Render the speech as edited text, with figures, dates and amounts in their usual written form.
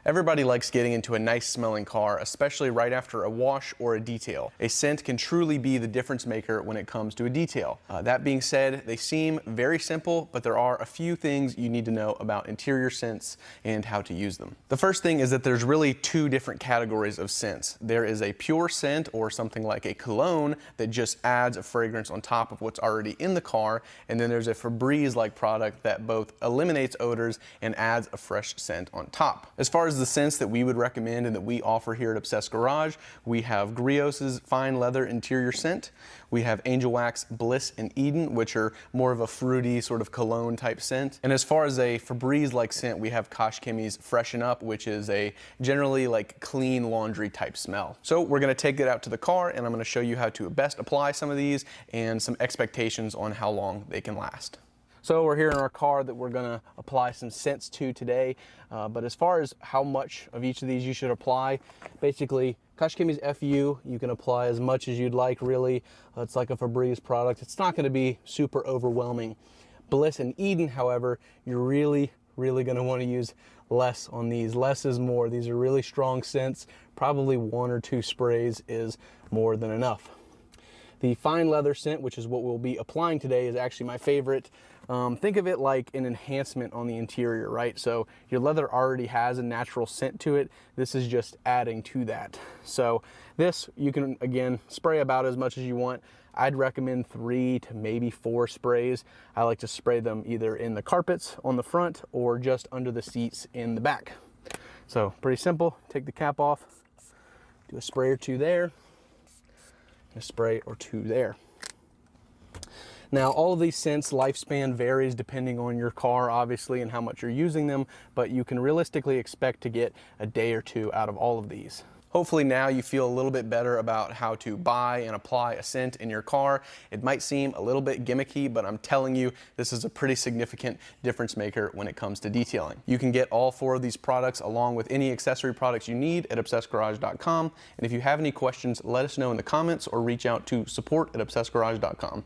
Everybody likes getting into a nice smelling car, especially right after a wash or a detail. A scent can truly be the difference maker when it comes to a detail. That being said, they seem very simple, but there are a few things you need to know about interior scents and how to use them. The first thing is that there's really two different categories of scents. There is a pure scent, or something like a cologne, that just adds a fragrance on top of what's already in the car, and then there's a Febreze-like product that both eliminates odors and adds a fresh scent on top. As far as the scents that we would recommend and that we offer here at Obsessed Garage, we have Grios's Fine Leather Interior Scent. We have Angel Wax Bliss and Eden, which are more of a fruity sort of cologne type scent. And as far as a Febreze-like scent, we have Kosh Kimi's Freshen Up, which is a generally like clean laundry type smell. So we're gonna take it out to the car and I'm gonna show you how to best apply some of these and some expectations on how long they can last. So we're here in our car that we're gonna apply some scents to today. But as far as how much of each of these you should apply, basically Kosh Kimi's FU, you can apply as much as you'd like, really. It's like a Febreze product. It's not gonna be super overwhelming. Bliss and Eden, however, you're really gonna wanna use less on these. Less is more. These are really strong scents. Probably 1 or 2 sprays is more than enough. The Fine Leather scent, which is what we'll be applying today, is actually my favorite. Think of it like an enhancement on the interior, right? So your leather already has a natural scent to it. This is just adding to that. So this, you can, again, spray about as much as you want. I'd recommend 3 to maybe 4 sprays. I like to spray them either in the carpets on the front or just under the seats in the back. So pretty simple. Take the cap off, do a spray or 2 there, a spray or 2 there. Now, all of these scents, lifespan varies depending on your car, obviously, and how much you're using them, but you can realistically expect to get a day or 2 out of all of these. Hopefully now you feel a little bit better about how to buy and apply a scent in your car. It might seem a little bit gimmicky, but I'm telling you, this is a pretty significant difference maker when it comes to detailing. You can get all 4 of these products along with any accessory products you need at obsessedgarage.com. And if you have any questions, let us know in the comments or reach out to support@obsessedgarage.com.